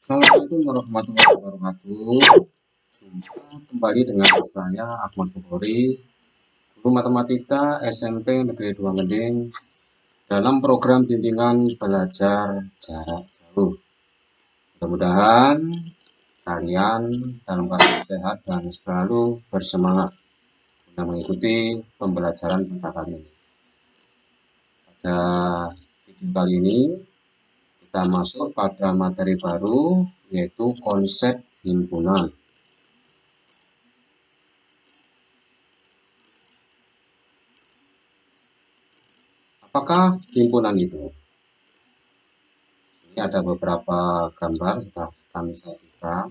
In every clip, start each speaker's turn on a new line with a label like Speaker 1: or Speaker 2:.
Speaker 1: Assalamualaikum warahmatullahi wabarakatuh. Jumpa kembali dengan saya Ahmad Bukhari, guru matematika SMP Negeri 2 Ngending dalam program bimbingan belajar jarak jauh. Mudah-mudahan kalian dalam keadaan sehat dan selalu bersemangat untuk mengikuti pembelajaran kita kali ini. Pada video kali ini kita masuk pada materi baru, yaitu konsep himpunan. Apakah himpunan itu? Ini ada beberapa gambar sudah kami sajikan.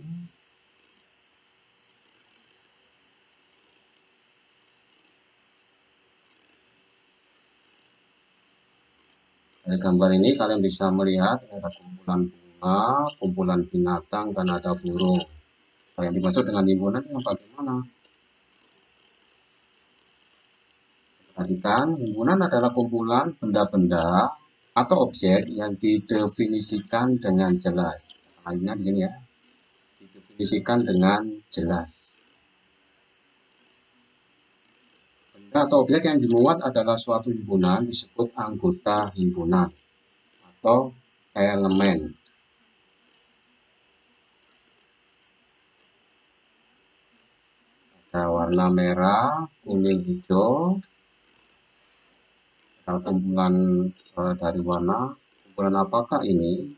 Speaker 1: Dari gambar ini kalian bisa melihat ada kumpulan bunga, kumpulan binatang, dan ada burung. Yang dimaksud dengan himpunan yang bagaimana? Perhatikan, himpunan adalah kumpulan benda-benda atau objek yang didefinisikan dengan jelas. Lainnya di sini ya, didefinisikan dengan jelas. Benda atau objek yang dimuat adalah suatu himpunan disebut anggota himpunan atau elemen. Ada warna merah, kuning, hijau. Kalau kumpulan dari warna, kumpulan apakah ini?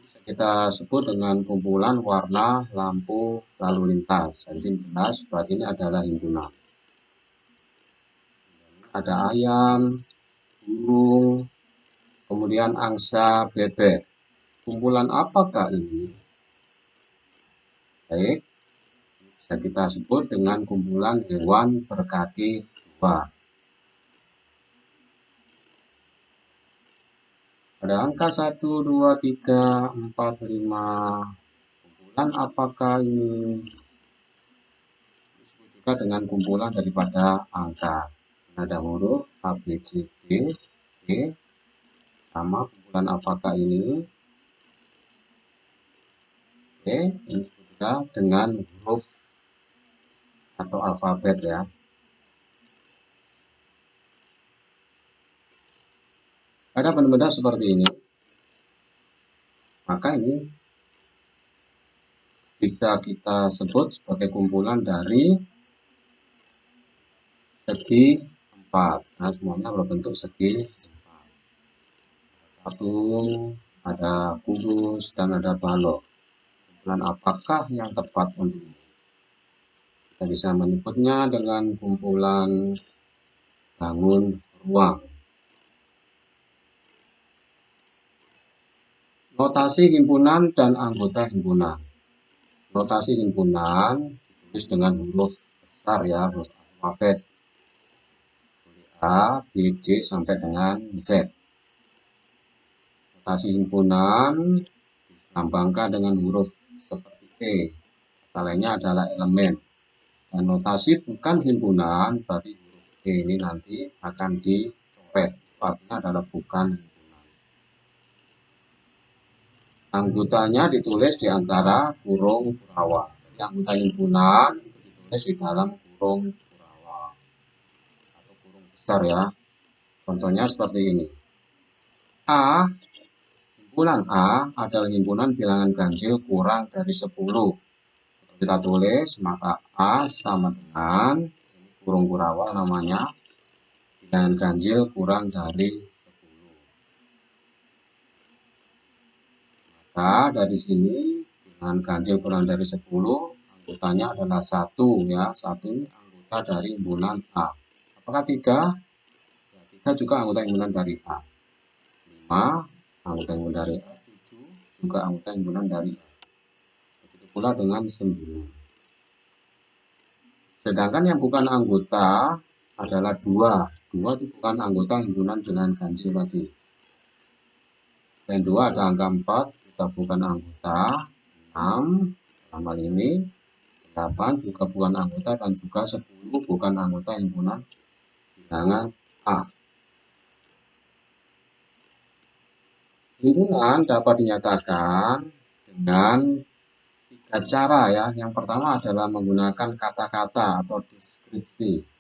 Speaker 1: Bisa kita sebut dengan kumpulan warna lampu lalu lintas. Dari sini jelas berarti ini adalah himpunan. Ada ayam, burung, kemudian angsa, bebek. Kumpulan apakah ini? Baik, bisa kita sebut dengan kumpulan hewan berkaki dua. Ada angka 1, 2, 3, 4, 5. Kumpulan apakah ini? Disebut juga dengan kumpulan daripada angka. Ada huruf A, B, C, D, E. Sama kumpulan apakah ini? Oke, ini juga dengan huruf atau alfabet ya. Ada benda-benda seperti ini, maka ini bisa kita sebut sebagai kumpulan dari segi 4. Nah, semuanya berbentuk segi 4. Patung, ada kubus, dan ada balok. Kumpulan apakah yang tepat untuk ini? Kita bisa menyebutnya dengan kumpulan bangun ruang. Notasi himpunan dan anggota himpunan. Notasi himpunan ditulis dengan huruf besar ya, huruf alfabet. A, B, C sampai dengan Z. Notasi himpunan dilambangkan dengan huruf seperti E. Kata lainnya adalah elemen. Dan notasi bukan himpunan berarti huruf E ini nanti akan dicoret. Artinya adalah bukan himpunan. Anggotanya ditulis di antara kurung kurawa. Jadi anggota himpunan ditulis di dalam kurung kurawa atau kurung besar ya. Contohnya seperti ini. A, himpunan A adalah himpunan bilangan ganjil kurang dari 10. Kalau kita tulis maka A sama dengan kurung kurawa namanya bilangan ganjil kurang dari 10. Maka dari sini bilangan ganjil kurang dari 10 anggotanya adalah 1 ya. 1 anggota dari himpunan A. Apakah 3? Ya, 3 juga anggota himpunan dari A. 5 anggota himpunan dari A. 7 juga anggota himpunan dari A. Begitu pula dengan 9. Sedangkan yang bukan anggota adalah 2. 2 itu bukan anggota himpunan bilangan ganjil tadi. Dan 2 ada angka 4 juga bukan anggota. 6 dalam hal ini 8 juga bukan anggota dan juga 10 bukan anggota himpunan bilangan A. Himpunan dapat dinyatakan dengan tiga cara ya. Yang pertama adalah menggunakan kata-kata atau deskripsi.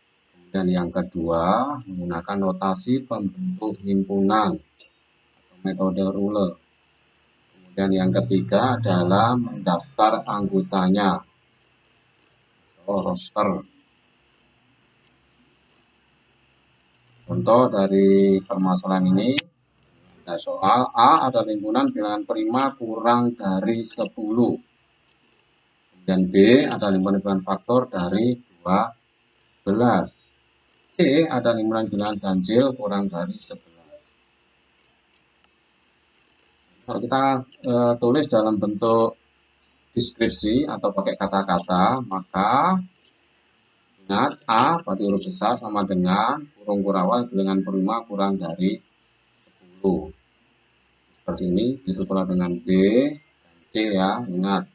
Speaker 1: Dan yang kedua menggunakan notasi pembentuk himpunan atau metode ruler. Dan yang ketiga adalah mendaftar anggotanya atau roster. Contoh dari permasalahan ini, ada soal A adalah himpunan bilangan prima kurang dari 10. Dan B adalah himpunan faktor dari 12. C adalah himpunan bilangan ganjil kurang dari 11. Kalau kita tulis dalam bentuk deskripsi atau pakai kata-kata, maka ingat A berarti huruf besar sama dengan kurung kurawal bilangan prima kurang dari 10. Seperti ini, itu pula dengan B dan C ya, ingat.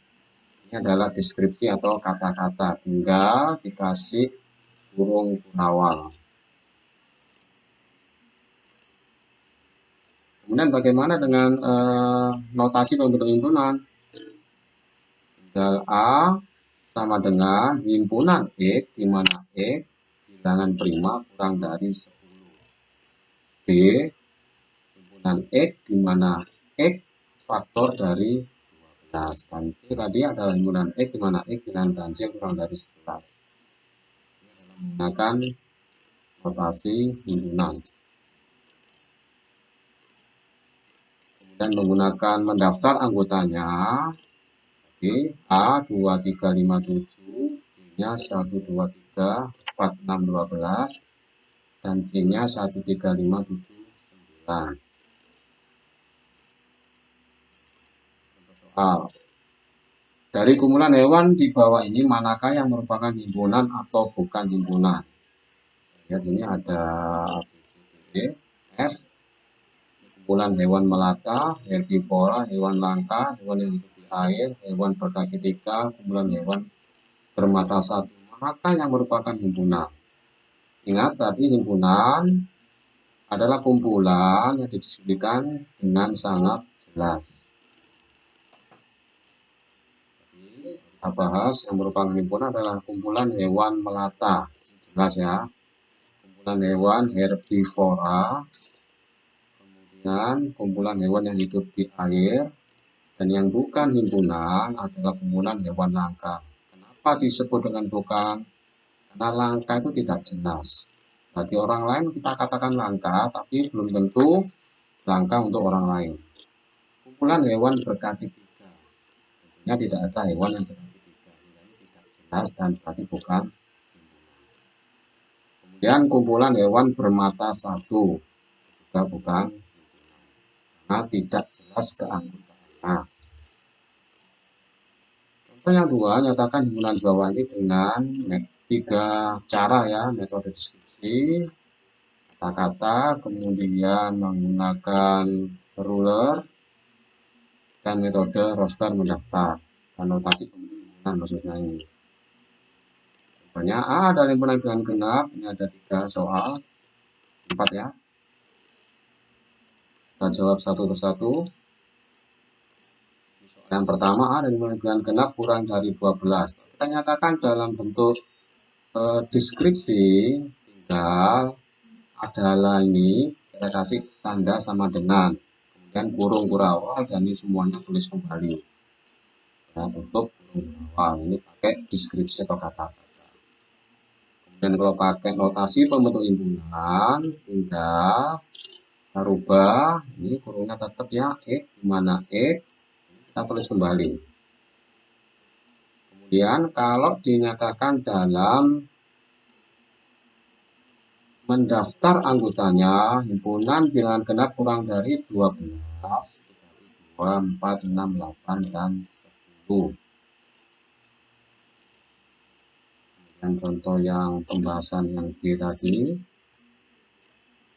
Speaker 1: Ini adalah deskripsi atau kata-kata, tinggal dikasih kurung kurawal. Kemudian bagaimana dengan notasi pembentuk himpunan? Tinggal A sama dengan himpunan X, di mana X bilangan prima kurang dari 10. B, himpunan X, di mana X faktor dari 12. Dan C tadi adalah himpunan X, di mana X bilangan ganjil kurang dari 11. Menggunakan notasi himpunan. Dan menggunakan mendaftar anggotanya. Oke, A 2357, B-nya 123 46 12 dan C-nya 13579. Soal. Dari kumpulan hewan di bawah ini manakah yang merupakan himpunan atau bukan himpunan? Lihat ini ada A, B, C, D, E, F. Kumpulan hewan melata, herbivora, hewan langka, hewan yang hidup di air, hewan berkaki tiga, kumpulan hewan bermata satu. Manakah yang merupakan himpunan? Ingat tadi himpunan adalah kumpulan yang dideskripsikan dengan sangat jelas. Kita bahas yang merupakan himpunan adalah kumpulan hewan melata. Jelas ya. Kumpulan hewan herbivora, kemudian kumpulan hewan yang hidup di air, dan yang bukan himpunan adalah kumpulan hewan langka. Kenapa disebut dengan bukan? Karena langka itu tidak jelas. Bagi orang lain kita katakan langka, tapi belum tentu langka untuk orang lain. Kumpulan hewan berkaki tiga. Tentunya tidak ada hewan yang berkaki tiga. Ini tidak jelas dan berarti bukan. Kemudian kumpulan hewan bermata satu. Juga bukan. Karena tidak jelas keanggotaannya. Contoh yang dua, nyatakan himpunan bawah ini dengan tiga cara ya, metode deskripsi, kata-kata, kemudian menggunakan ruler, dan metode roster mendaftar. Dan notasi pembentuk himpunan maksudnya ini. Contohnya A adalah himpunan bilangan genap, ini ada 3 soal, 4 ya. Kita jawab satu persatu. Yang pertama A adalah himpunan bilangan genap kurang dari 12. Kita nyatakan dalam bentuk deskripsi, tinggal adalah ini kita kasih tanda sama dengan, kemudian kurung kurawal, dan ini semuanya tulis kembali ya, tutup kurung kurawal. Ini pakai deskripsi atau kata-kata. Kemudian kalau pakai notasi pembentuk himpunan, tinggal kita rubah, ini kurungnya tetap ya X, dimana X kita tulis kembali. Kemudian kalau dinyatakan dalam mendaftar anggotanya, himpunan bilangan genap kurang dari 12, 2, 4, 6, 8, dan 10. Dan contoh yang pembahasan yang B tadi.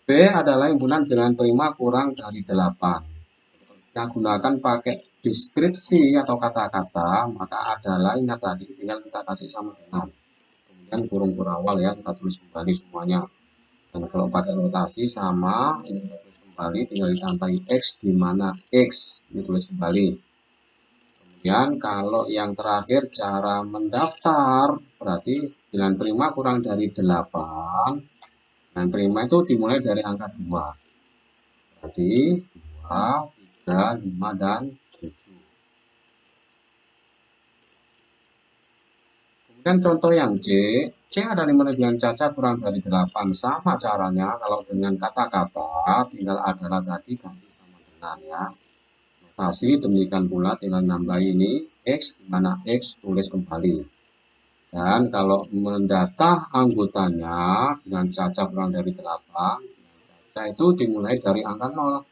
Speaker 1: B adalah himpunan bilangan prima kurang dari 8. Kita gunakan pakai deskripsi atau kata-kata, maka adalah ingat tadi tinggal kita kasih sama dengan. Kemudian kurung kurawal ya, kita tulis kembali semuanya. Dan kalau pakai notasi sama, ini kita tulis kembali tinggal ditambahi X, di mana X ditulis kembali. Kemudian kalau yang terakhir cara mendaftar, berarti bilangan prima kurang dari 8. Dan prima itu dimulai dari angka 2. Berarti 2, 3, 5, dan 7. Kemudian contoh yang C ada dimulai dengan cacat kurang dari 8. Sama caranya kalau dengan kata-kata, tinggal adalah tadi ganti sama dengan ya. Notasi demikian pula tinggal nambah ini X, dimana X tulis kembali. Dan kalau mendata anggotanya dengan cacat kurang dari 8, cacat itu dimulai dari angka 0.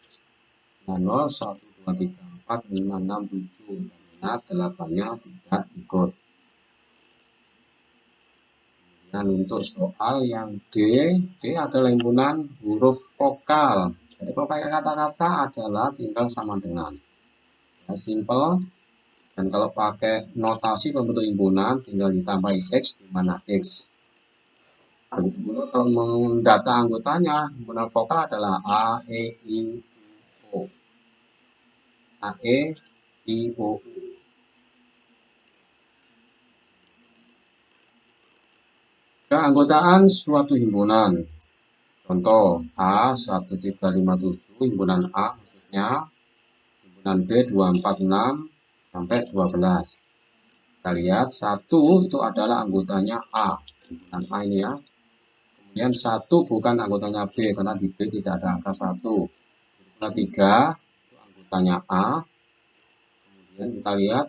Speaker 1: 0, 1, 2, 3, 4, 5, 6, 7. Ingat 8-nya tidak ikut. Dan untuk soal yang D adalah himpunan huruf vokal. Jadi kalau pakai kata-kata adalah tinggal sama dengan. Ya, simple. Dan kalau pakai notasi pembentuk himpunan tinggal ditambah X, di mana X. Kalau mendata anggotanya, himpunan vokal adalah A, E, I, U, O. A, E, I, O, U. Keanggotaan suatu himpunan. Contoh A 1357, himpunan A maksudnya, himpunan B 246 sampai 12. Kita lihat 1 itu adalah anggotanya A, himpunan A ini ya. Kemudian 1 bukan anggotanya B karena di B tidak ada angka 1. Himpunan 3 itu anggotanya A. Kemudian kita lihat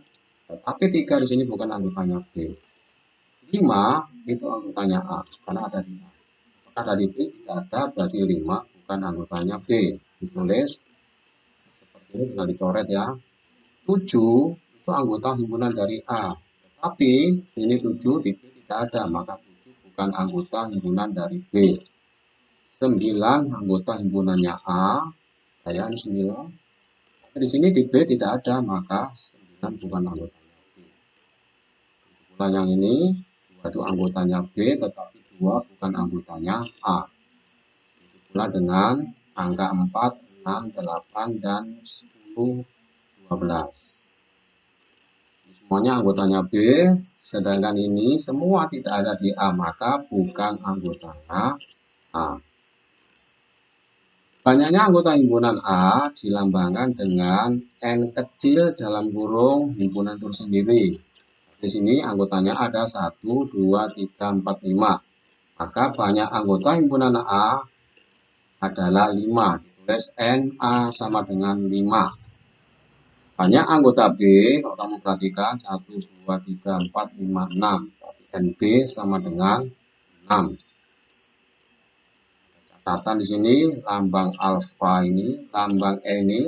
Speaker 1: tapi 3 di sini bukan anggotanya B. 5 itu anggotanya A karena ada di A. Apakah dari B tidak ada, berarti 5 bukan anggotanya B. Ditulis seperti ini, tinggal dicoret ya. 7 itu anggota himpunan dari A. Tetapi ini 7 di B tidak ada, maka 7 bukan anggota himpunan dari B. 9 anggota himpunannya A. Saya 9. Tapi di sini di B tidak ada, maka 9 bukan anggotanya B. Pula yang ini 2 itu anggotanya B, tetapi 2 bukan anggotanya A. Itu pula dengan angka 4, 6, 8, dan 10, 12. Semuanya anggotanya B, sedangkan ini semua tidak ada di A, maka bukan anggotanya A. Banyaknya anggota himpunan A dilambangkan dengan N kecil dalam kurung himpunan itu sendiri. Di sini anggotanya ada 1, 2, 3, 4, 5. Maka banyak anggota himpunan A adalah 5. Ditulis NA sama dengan 5. Banyak anggota B, kalau kamu perhatikan 1, 2, 3, 4, 5, 6. Berarti NB sama dengan 6. Catatan di sini lambang alfa ini, lambang E ini,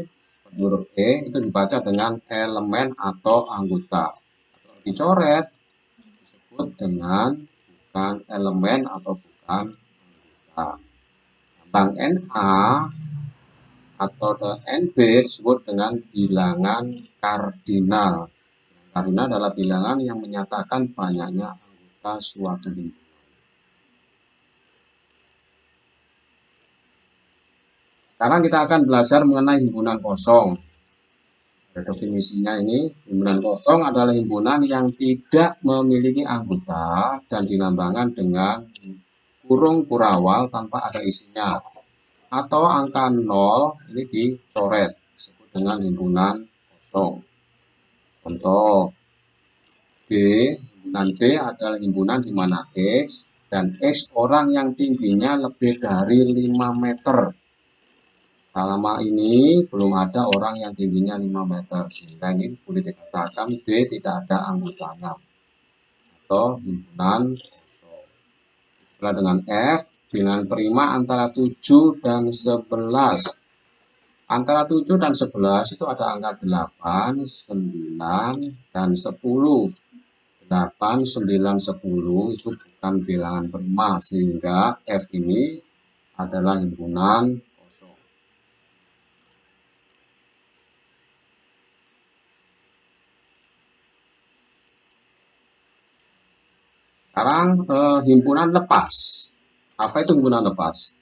Speaker 1: huruf E itu dibaca dengan elemen atau anggota. Kalau dicoret disebut dengan bukan elemen atau bukan anggota. Lambang NA atau NB disebut dengan bilangan kardinal. Kardinal adalah bilangan yang menyatakan banyaknya anggota suatu himpunan. Sekarang kita akan belajar mengenai himpunan kosong. Definisinya ini, himpunan kosong adalah himpunan yang tidak memiliki anggota dan dilambangkan dengan kurung kurawal tanpa ada isinya. Atau angka 0 ini dicoret, disebut dengan himpunan kosong. Contoh B, himpunan B adalah himpunan di mana X dan X orang yang tingginya lebih dari 5 meter. Selama ini belum ada orang yang tingginya 5 meter, sehingga ini boleh dikatakan B tidak ada anggotanya atau himpunan kosong. Setelah dengan F, bilangan prima antara 7 dan 11. Antara 7 dan 11 itu ada angka 8, 9, dan 10. 8, 9, 10 itu bukan bilangan prima, sehingga F ini adalah himpunan kosong. Sekarang himpunan lepas. Apa itu himpunan lepas?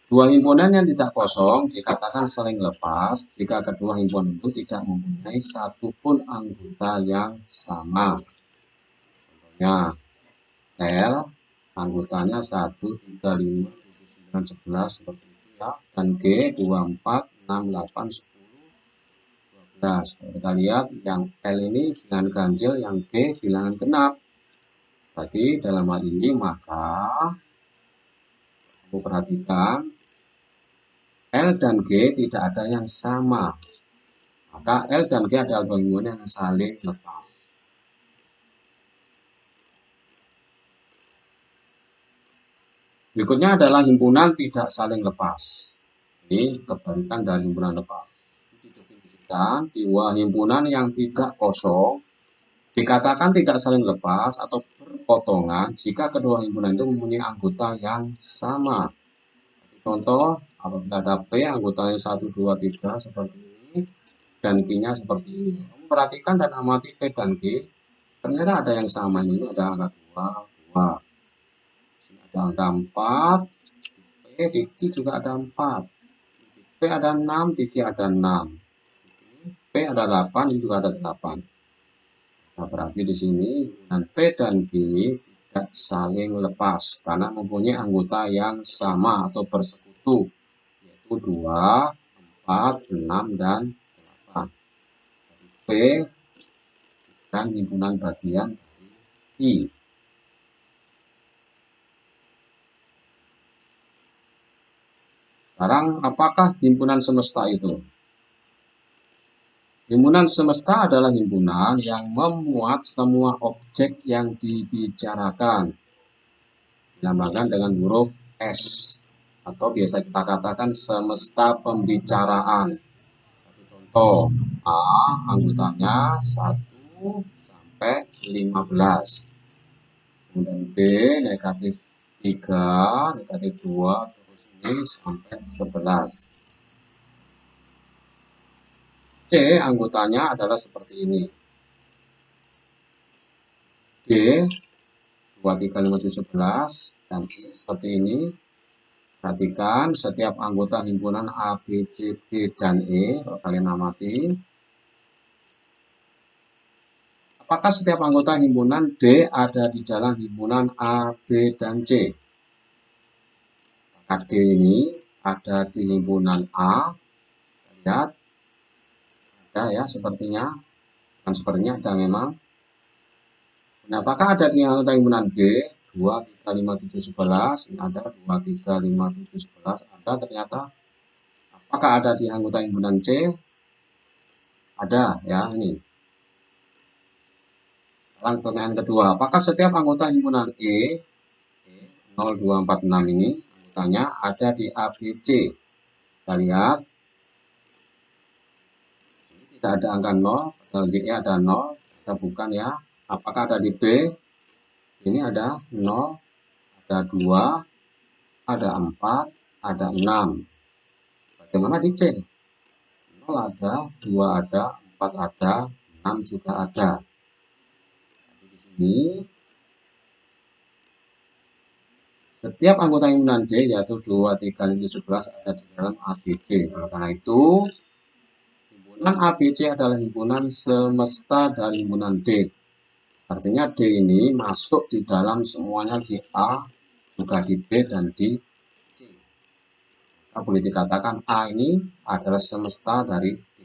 Speaker 1: Dua himpunan yang tidak kosong dikatakan saling lepas jika kedua himpunan itu tidak mempunyai satupun anggota yang sama. Contohnya L, anggotanya 1, 3, 5, 7, 9, 11 seperti itu ya. Dan G 2, 4, 6, 8, 10, 12. Kita lihat yang L ini bilangan ganjil, yang G bilangan genap. Berarti dalam hal ini maka kamu perhatikan L dan G tidak ada yang sama. Maka L dan G adalah dua himpunan yang saling lepas. Berikutnya adalah himpunan tidak saling lepas. Ini kebalikan dari himpunan lepas. Didefinisikan dua himpunan yang tidak kosong dikatakan tidak saling lepas atau berpotongan jika kedua himpunan itu mempunyai anggota yang sama. Contoh, apabila ada P anggotanya 1, 2, 3 seperti ini dan Q-nya seperti ini. Kamu perhatikan dan amati P dan Q. Ternyata ada yang sama, ini ada angka 2, 2. Sini ada angka 4. P di Q juga ada 4. P ada 6, di Q ada 6. P ada 8, ini juga ada 8. Nah, berarti di sini himpunan P dan Q tidak saling lepas karena mempunyai anggota yang sama atau bersekutu, yaitu 2, 4, 6, dan 8. P dan himpunan bagian dari Q. Sekarang, apakah himpunan semesta itu? Himpunan semesta adalah himpunan yang memuat semua objek yang dibicarakan. Dinamakan dengan huruf S. Atau biasa kita katakan semesta pembicaraan. Contoh, A anggotanya 1 sampai 15. Kemudian B negatif 3, negatif 2, terus ini sampai 11. C anggotanya adalah seperti ini. D 2, 3, 5, 7, 11 dan E seperti ini. Perhatikan setiap anggota himpunan A, B, C, D, dan E. Kalau kalian amati, apakah setiap anggota himpunan D ada di dalam himpunan A, B, dan C? Maka D ini ada di himpunan A. Lihat, ada ya sepertinya. Kan sepertinya ada memang. Nah, apakah ada di anggota himpunan B? 2, 3, 5, 7, 11. Ini ada 2, 3, 5, 7, 11. Ada ternyata. Apakah ada di anggota himpunan C? Ada ya ini. Sekarang pertanyaan kedua, apakah setiap anggota himpunan E 0246 ini anggotanya ada di ABC? Kita lihat. Ini tidak ada angka 0, padahal GE ada 0, kita bukan ya. Apakah ada di B? Ini ada 0, ada 2, ada 4, ada 6. Bagaimana di C? 0 ada, 2 ada, 4 ada, 6 juga ada. Jadi di sini setiap anggota himpunan D yaitu 2, 3, 5, 11 ada di dalam ABC. Oleh karena itu, himpunan ABC adalah himpunan semesta dari himpunan D. Artinya D ini masuk di dalam semuanya di A, juga di B, dan di C. Kita boleh dikatakan A ini adalah semesta dari D.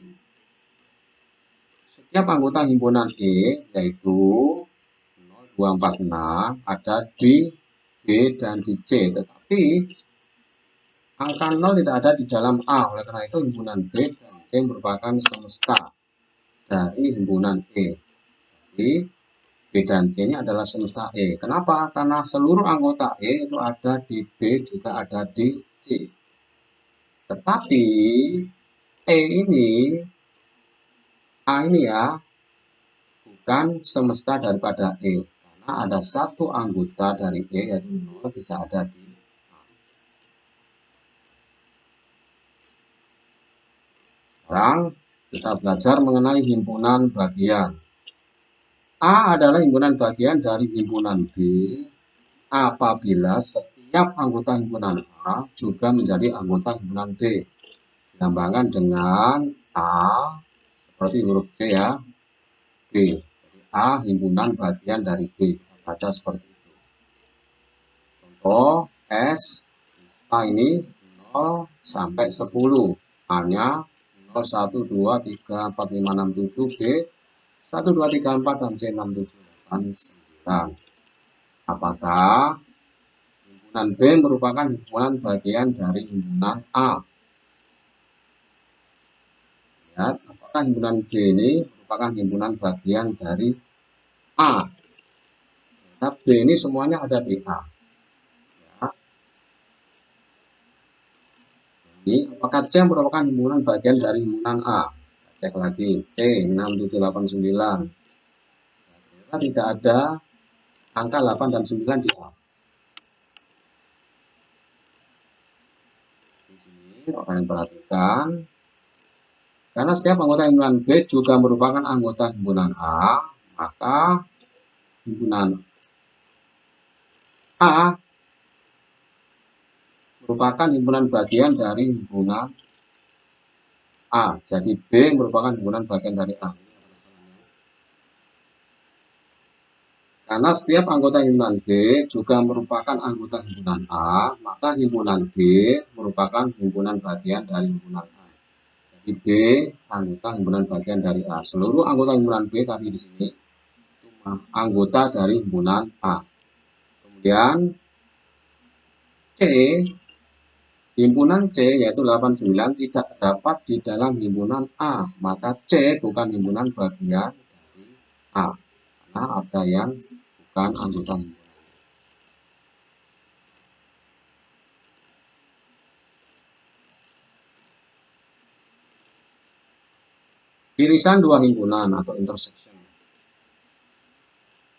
Speaker 1: Setiap anggota himpunan E yaitu 0246 ada di B dan di C. Tetapi angka 0 tidak ada di dalam A. Oleh karena itu himpunan B dan C merupakan semesta dari himpunan E. Jadi B dan C ini adalah semesta E. Kenapa? Karena seluruh anggota E itu ada di B, juga ada di C. Tetapi E ini, A ini ya, bukan semesta daripada E. Karena ada satu anggota dari E, yaitu 0, tidak ada di A. Sekarang kita belajar mengenai himpunan bagian. A adalah himpunan bagian dari himpunan B apabila setiap setiap anggota himpunan A juga menjadi anggota himpunan B. Dilambangkan dengan A seperti huruf C ya, B. Jadi A himpunan bagian dari B. Kita baca seperti itu. Contoh S, A ini 0 sampai 10. A-nya 0, 1, 2, 3, 4, 5, 6, 7, B 1, 2, 3, 4, dan C 6, 7, 8, 9. Apakah himpunan B merupakan himpunan bagian dari himpunan A? Lihat, apakah himpunan B ini merupakan himpunan bagian dari A? Nah, B ini semuanya ada di A. Ya. Ini apakah C merupakan himpunan bagian dari himpunan A? Cek lagi, C 6, 7, 8, 9. Ternyata tidak ada angka 8 dan 9 di A. Di sini kalian perhatikan, karena setiap anggota himpunan B juga merupakan anggota himpunan A, maka himpunan A merupakan himpunan bagian dari himpunan A. Jadi B merupakan himpunan bagian dari A. Karena setiap anggota himpunan B juga merupakan anggota himpunan A, maka himpunan B merupakan himpunan bagian dari himpunan A. Jadi B anggota himpunan bagian dari A. Seluruh anggota himpunan B tadi di sini anggota dari himpunan A. Kemudian C, himpunan C yaitu 89 tidak dapat di dalam himpunan A, maka C bukan himpunan bagian dari A, karena ada yang bukan anggota himpunan. Irisan dua himpunan atau intersection.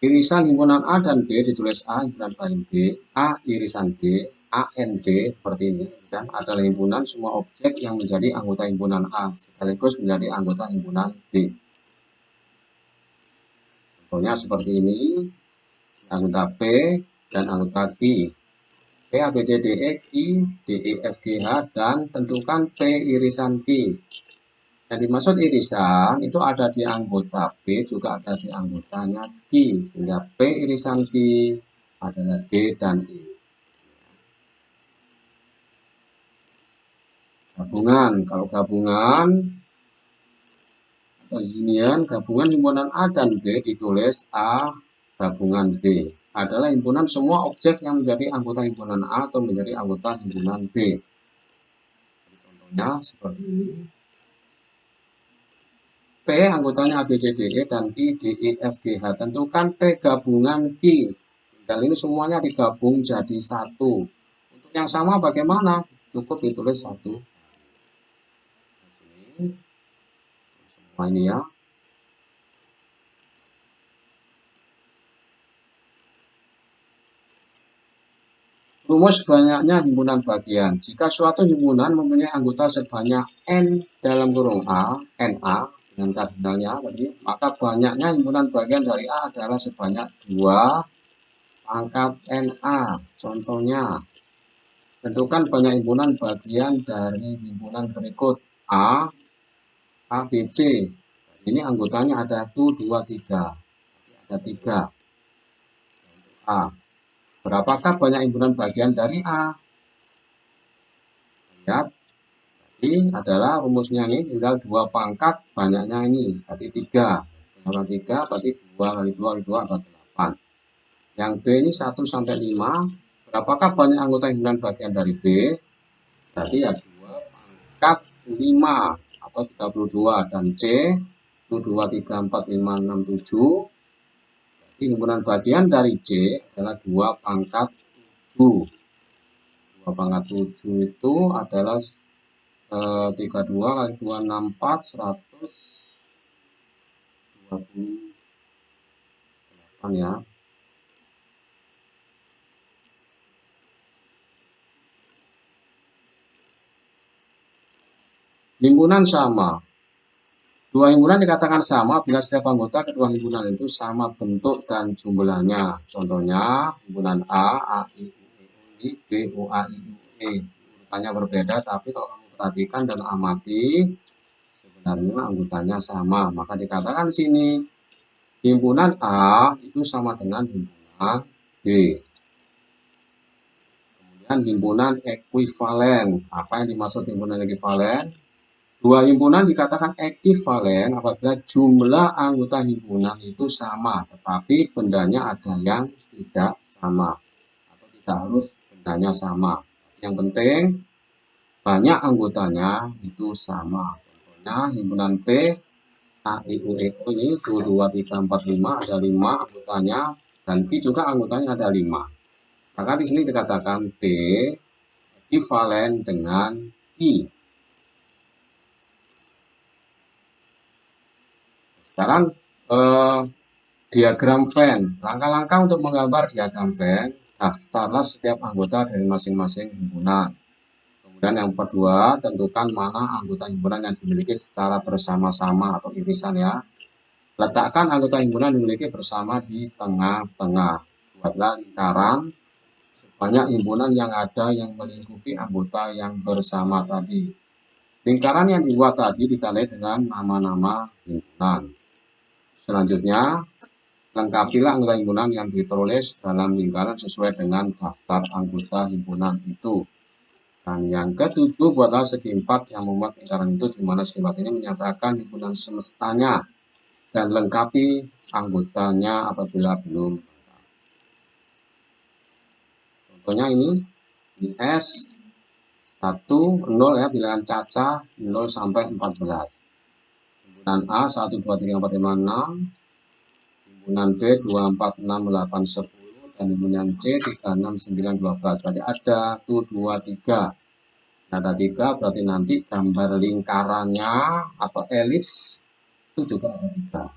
Speaker 1: Irisan himpunan A dan B ditulis A himpunan lain B, A irisan B, ANB seperti ini. Dan adalah himpunan semua objek yang menjadi anggota himpunan A sekaligus menjadi anggota himpunan B. Contohnya seperti ini, anggota P dan anggota Q. P, A, B, C, D, E, Q, D, E, F, G, H, dan tentukan P irisan Q. Yang dimaksud irisan itu ada di anggota P, juga ada di anggotanya Q. Sehingga P irisan Q adalah D dan E. Gabungan, kalau gabungan atau union, gabungan himpunan A dan B ditulis A gabungan B. Adalah himpunan semua objek yang menjadi anggota himpunan A atau menjadi anggota himpunan B. Contohnya seperti ini. P anggotanya A, B, C, D, E, dan Q, D, E, F, G, H. Tentukan P gabungan Q. Dan ini semuanya digabung jadi satu. Untuk yang sama bagaimana? Cukup ditulis satu. Semua ini ya. Rumus banyaknya himpunan bagian. Jika suatu himpunan mempunyai anggota sebanyak N dalam kurung A, NA, dengan kardinalnya tadi, maka banyaknya himpunan bagian dari A adalah sebanyak 2 pangkat NA. Contohnya, tentukan banyak himpunan bagian dari himpunan berikut A, A, B, C. Ini anggotanya ada 1, 2, 3. Ada 3. A. Berapakah banyak himpunan bagian dari A? Lihat. Ini adalah rumusnya ini tinggal 2 pangkat banyaknya ini. Berarti 3. Kalau 3 berarti 2 kali 2 kali 2 adalah 8. Yang B ini 1 sampai 5. Berapakah banyak anggota himpunan bagian dari B? Berarti ya 2 pangkat 5 atau 32. Dan C 1, 2, 3, 4, 5, 6, 7. Jadi himpunan bagian dari C adalah 2 pangkat 7. 2 pangkat 7 itu adalah 32 kali 2, 64, 128 ya. Himpunan sama. Dua himpunan dikatakan sama bila setiap anggota kedua himpunan itu sama bentuk dan jumlahnya. Contohnya himpunan A, A, I, U, E, U, Y Jadi B, O, A, I, U, E. Urutannya berbeda, tapi kalau kamu perhatikan dan amati, sebenarnya anggotanya sama. Maka dikatakan sini, himpunan A itu sama dengan himpunan B. Kemudian himpunan ekuivalen. Apa yang dimaksud himpunan ekuivalen? Dua himpunan dikatakan ekuivalen apabila jumlah anggota himpunan itu sama, tetapi bendanya ada yang tidak sama. Atau tidak harus bendanya sama. Yang penting, banyak anggotanya itu sama. Contohnya himpunan P, A, I, U, E, O ini 1, 2, 3, 4, 5, ada 5 anggotanya, dan Q juga anggotanya ada 5. Maka di sini dikatakan P ekuivalen dengan Q. Sekarang diagram Venn. Langkah-langkah untuk menggambar diagram Venn, daftarlah setiap anggota dari masing-masing himpunan. Kemudian yang kedua, tentukan mana anggota himpunan yang dimiliki secara bersama-sama atau irisan ya. Letakkan anggota himpunan dimiliki bersama di tengah-tengah. Buatlah lingkaran sebanyak himpunan yang ada yang melingkupi anggota yang bersama tadi. Lingkaran yang dibuat tadi ditandai dengan nama-nama himpunan. Selanjutnya, lengkapilah anggota himpunan yang ditulis dalam lingkaran sesuai dengan daftar anggota himpunan itu. Dan yang ketujuh, buatlah segi 4 yang membuat lingkaran itu, di mana segi 4 ini menyatakan himpunan semestanya dan lengkapi anggotanya apabila belum. Contohnya ini S 1, 0 ya, bilangan caca 0 sampai 14. Himpunan A 1, 2, 3, 4, 5, 6. Himpunan B 2, 4, 6, 8, 10. Dan himpunan C 3, 6, 9, 12. Berarti ada 1, 2, 3. Ada 3, berarti nanti gambar lingkarannya atau elips itu juga ada 3.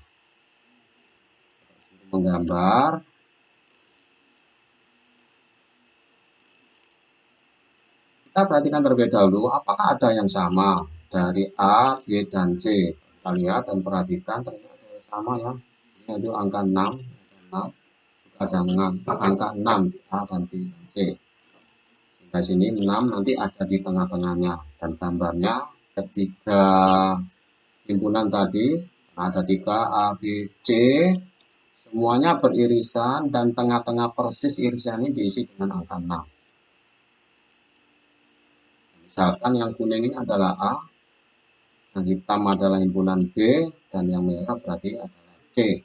Speaker 1: Menggambar, kita perhatikan terlebih dahulu apakah ada yang sama dari A, B, dan C. Kita lihat dan perhatikan ternyata ada yang sama ya. Ini itu angka 6, juga ada angka 6 A dan B dan C. Di sini 6 nanti ada di tengah-tengahnya, dan gambarnya ketiga himpunan tadi ada 3 A, B, C, semuanya beririsan dan tengah-tengah persis irisan ini diisi dengan angka 6. Misalkan yang kuning ini adalah A, yang hitam adalah himpunan B, dan yang merah berarti adalah C.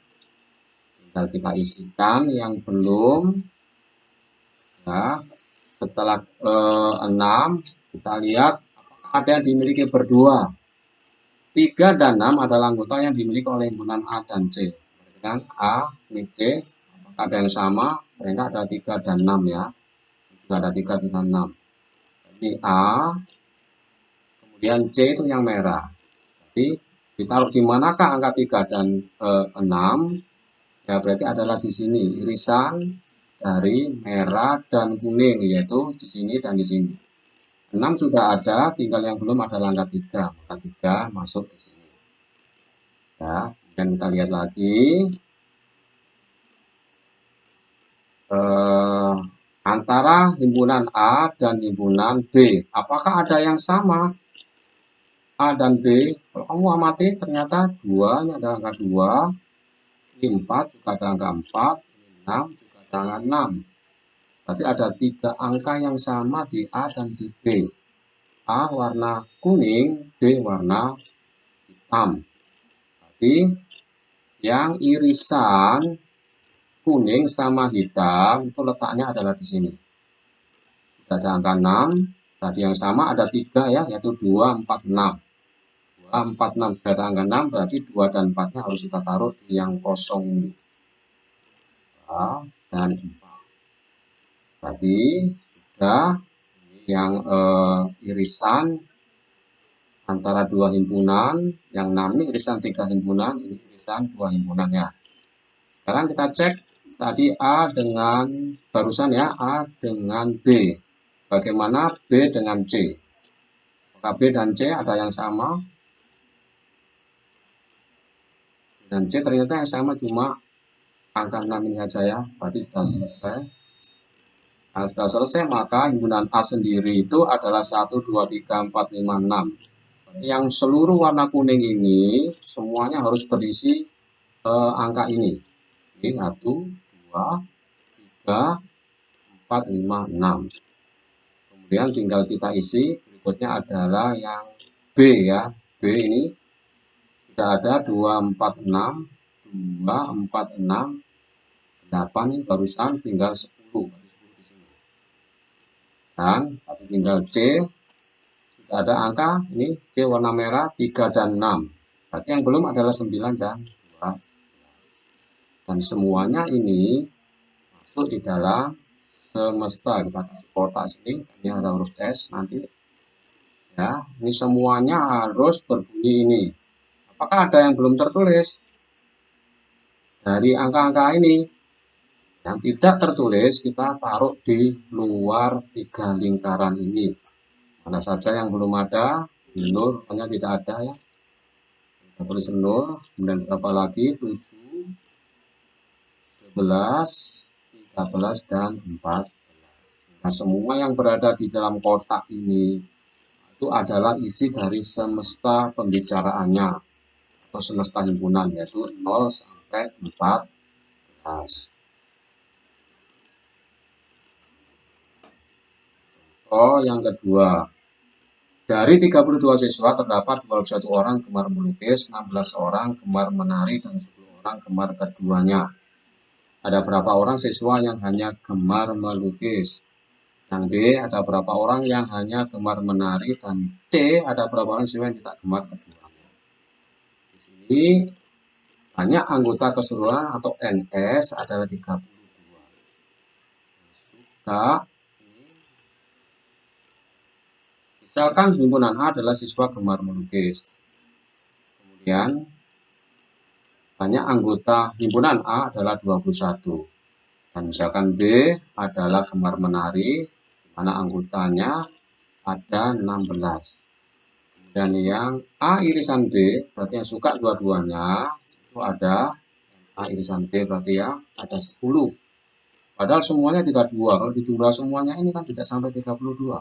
Speaker 1: Tinggal kita isikan yang belum ya. Setelah 6, kita lihat apakah ada yang dimiliki berdua. 3 dan 6 adalah anggota yang dimiliki oleh himpunan A dan C. Dengan A, ini C, apakah ada yang sama? Ternyata ada 3 dan 6 ya. Juga ada 3 dengan 6. Jadi A, kemudian C itu yang merah. Jadi ditaruh di manakah angka 3 dan 6? Ya berarti adalah di sini irisan dari merah dan kuning, yaitu di sini dan di sini. 6 sudah ada, tinggal yang belum adalah angka 3. Maka 3 masuk di sini. Ya, dan kita lihat lagi. Antara himpunan A dan himpunan B. Apakah ada yang sama? A dan B. Kalau kamu amati ternyata 2, ini ada angka 2. Ini 4 juga ada angka 4. Ini 6 juga ada angka 6. Berarti ada 3 angka yang sama di A dan di B. A warna kuning, B warna hitam. Berarti yang irisan kuning sama hitam itu letaknya adalah di sini. Sudah ada angka 6. Tadi yang sama ada 3 ya, yaitu 2, 4, 6. 2, 4, 6 sudah ada angka 6, berarti 2 dan 4-nya harus kita taruh di yang kosong ini. 2 dan 4. Berarti sudah yang irisan antara 2 himpunan, yang 6 ini irisan 3 himpunan, ini irisan 2 himpunan ya. Sekarang kita cek tadi A dengan barusan ya, A dengan B. Bagaimana B dengan C? Apakah B dan C ada yang sama? Dan C ternyata yang sama cuma angka 6 ini saja ya, berarti sudah selesai. Nah, setelah selesai maka himpunan A sendiri itu adalah 1, 2, 3, 4, 5, 6. Yang seluruh warna kuning ini semuanya harus berisi angka ini. Ini 1, 2, 3, 4, 5, 6. Kemudian tinggal kita isi. Berikutnya adalah yang B ya. B ini sudah ada 2, 4, 6, 2, 4, 6, 8 ini barusan tinggal 10. Dan tinggal C. Sudah ada angka ini C warna merah 3 dan 6. Berarti yang belum adalah 9 dan 2. Dan semuanya ini masuk di dalam semesta. Kita kasih kotak sini, ini ada huruf S nanti. Ya, ini semuanya harus berbunyi ini. Apakah ada yang belum tertulis? Dari angka-angka ini yang tidak tertulis kita taruh di luar 3 lingkaran ini. Mana saja yang belum ada, nol, hanya tidak ada ya. Kita tulis 0, kemudian berapa lagi? 7, 11, 13, dan 4. Nah, semua yang berada di dalam kotak ini itu adalah isi dari semesta pembicaraannya atau semesta himpunan, yaitu 0 sampai 14. Yang kedua, dari 32 siswa terdapat 21 orang gemar melukis, 16 orang gemar menari, dan 10 orang gemar keduanya. Ada berapa orang siswa yang hanya gemar melukis? Yang B, ada berapa orang yang hanya gemar menari, dan C, ada berapa orang siswa yang tidak gemar keduanya. Di sini banyak anggota keseluruhan atau NS adalah 32. Suka, misalkan himpunan A adalah siswa gemar melukis. Kemudian banyak anggota himpunan A adalah 21. Dan misalkan B adalah gemar menari, mana anggotanya ada 16. Dan yang A irisan B, berarti yang suka dua-duanya, itu ada A irisan B, berarti ya ada 10. Padahal semuanya 32. Kalau dijumlah semuanya ini kan tidak sampai 32.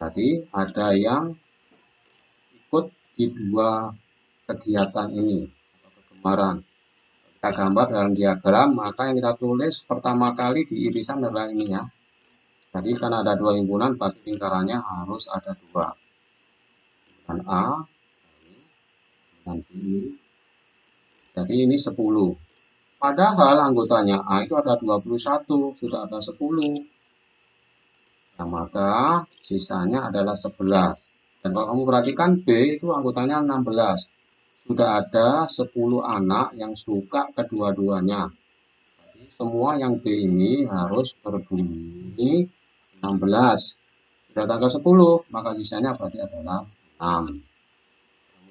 Speaker 1: Berarti ada yang ikut di dua kegiatan ini, atau kegemaran. Kita gambar dalam diagram, maka yang kita tulis pertama kali di irisan adalah ini ya. Jadi karena ada 2 himpunan, berarti lingkarannya harus ada 2. Dan A, dan B. Jadi ini 10. Padahal anggotanya A itu ada 21, sudah ada 10. Nah, maka sisanya adalah 11. Dan kalau kamu perhatikan B itu anggotanya 16. Sudah ada 10 anak yang suka kedua-duanya. Jadi semua yang B ini harus berbunyi 16. Sudah tanggal 10, maka sisanya berarti adalah 6.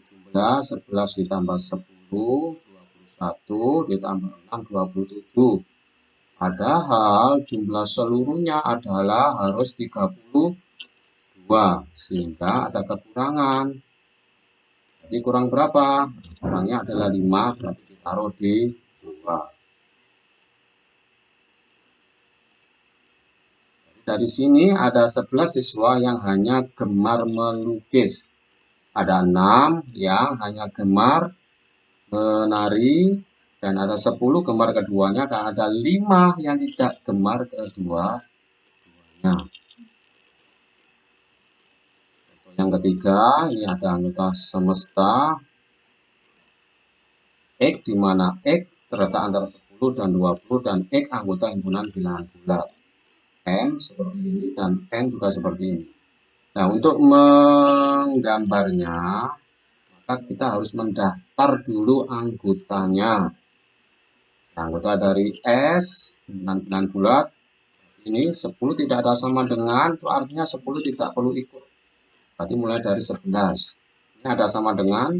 Speaker 1: Jumlah 11 ditambah 10, 21 ditambah 6, 27. Padahal jumlah seluruhnya adalah harus 32, sehingga ada kekurangan. Jadi kurang berapa? Kurangnya adalah 5, berarti ditaruh di 2. Dari sini ada 11 siswa yang hanya gemar melukis. Ada 6 yang hanya gemar menari, dan ada 10 gemar keduanya, dan ada 5 yang tidak gemar kedua-duanya. Yang ketiga, ini ada anggota semesta X, di mana X terletak antara 10 dan 20, dan X anggota himpunan bilangan bulat. M seperti ini, dan N juga seperti ini. Nah, untuk menggambarnya, maka kita harus mendaftar dulu anggotanya. Nah, anggota dari S, bilangan bulat, ini 10 tidak ada sama dengan, itu artinya 10 tidak perlu ikut. Berarti mulai dari 11. Ini ada sama dengan,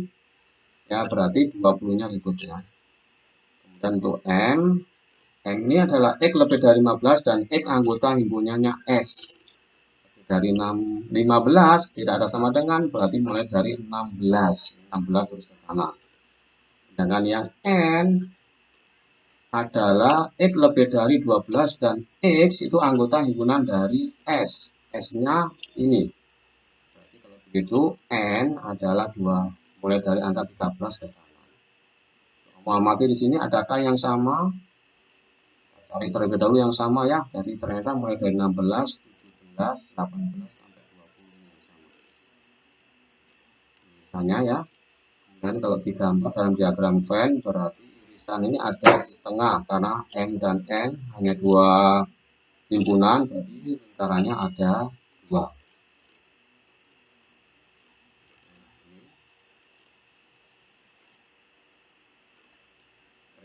Speaker 1: ya berarti 20-nya ikut ya. Kemudian untuk M ini adalah X lebih dari 15 dan X anggota himpunannya S. Dari 15 tidak ada sama dengan, berarti mulai dari 16. 16 terus ke kanan. Sedangkan yang N adalah X lebih dari 12 dan X itu anggota himpunan dari S. S-nya ini. Berarti kalau begitu N adalah 2, mulai dari angka 13 ke kanan. Mengamati di sini adakah yang sama? Cari terlebih dahulu yang sama ya. Jadi ternyata mulai dari 16, 17, 18 sampai 20 yang sama. Misalnya ya. Dan kalau digambar dalam diagram Venn berarti irisan ini ada di tengah karena M dan N hanya 2 himpunan, jadi lingkarannya ada 2.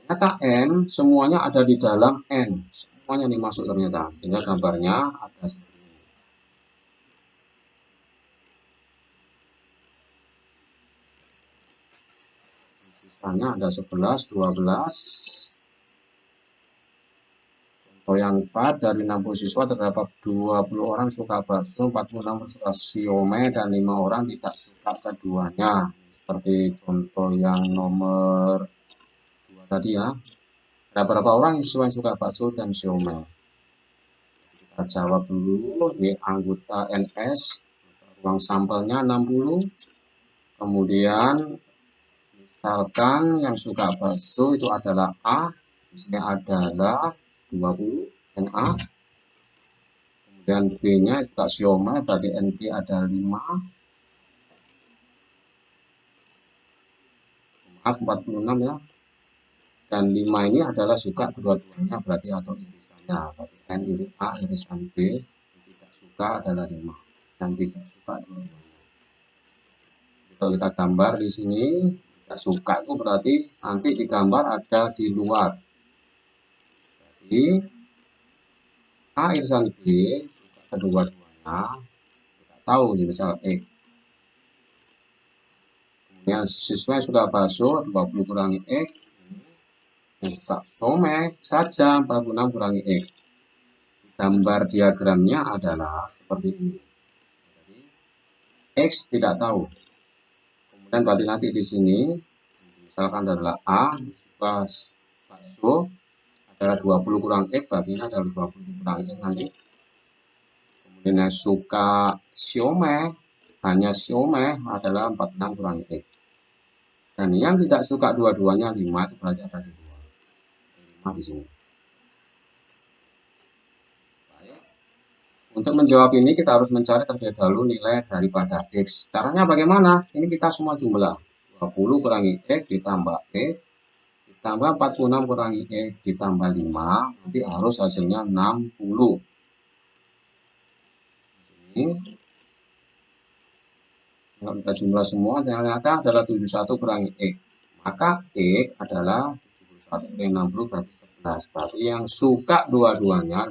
Speaker 1: Ternyata N semuanya ada di dalam N, semuanya dimasuk ternyata, sehingga gambarnya ada seperti ini. Sisanya ada 11, 12. Contoh yang 4, dari 60 siswa terdapat 20 orang suka bakso, 46 suka siomay, dan 5 orang tidak suka keduanya. Seperti contoh yang nomor 2 tadi ya. Ada berapa orang siswa yang suka bakso dan siomay? Kita jawab dulu, ini anggota NS, ruang sampelnya 60. Kemudian misalkan yang suka bakso itu adalah A, misalnya adalah 20 NA. Kemudian B-nya juga siomay, berarti NB ada 5. Maaf, 46 ya. Dan 5 ini adalah suka kedua-duanya, berarti atau irisannya. Berarti N iris A, irisan B. Tidak suka adalah 5. Dan tidak suka dua-duanya. Kalau kita gambar di sini, tidak suka itu berarti nanti digambar ada di luar. Jadi A irisan B, suka kedua-duanya. Kita tahu di misal X. Kemudian siswa yang suka bakso, 20 kurangi X. Yang suka siomay saja, 46 kurangi X. Gambar diagramnya adalah seperti ini. Jadi, X tidak tahu. Kemudian berarti nanti di sini, misalkan adalah A, suka bakso, adalah 20 kurang X, berarti ini adalah 20 kurang X nanti. Kemudian yang suka siomay, hanya siomay adalah 46 kurang X. Dan yang tidak suka dua-duanya 5, itu berarti ada di 2. 5 di sini. Baik. Untuk menjawab ini kita harus mencari terlebih dahulu nilai daripada X. Caranya bagaimana? Ini kita semua jumlah. 20 kurangi X ditambah X ditambah 46 kurangi X ditambah 5, nanti harus hasilnya 60. Ini kalau kita jumlah semua ternyata adalah 71 kurangi X. Maka X adalah 71 kurangi 60 berarti 11. Berarti yang suka dua-duanya,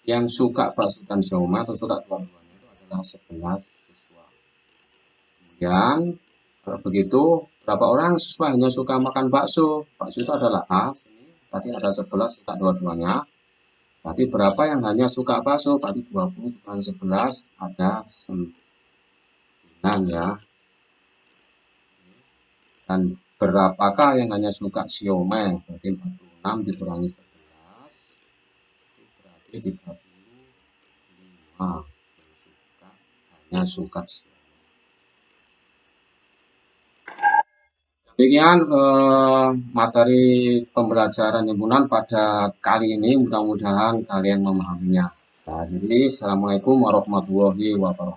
Speaker 1: yang suka bakso dan siomay atau suka dua-duanya itu adalah 11 siswa. Kemudian kalau begitu, berapa orang siswa hanya suka makan bakso? Bakso itu adalah A, berarti ada 11 suka dua-duanya. Berarti berapa yang hanya suka bakso? Berarti 20 kurang 11 ada 9 ya. Dan berapakah yang hanya suka siomay? Berarti 46 dikurangi 11, berarti 35 yang hanya suka siomay. Demikian materi pembelajaran himpunan pada kali ini, mudah-mudahan kalian memahaminya. Nah, jadi assalamualaikum warahmatullahi wabarakatuh.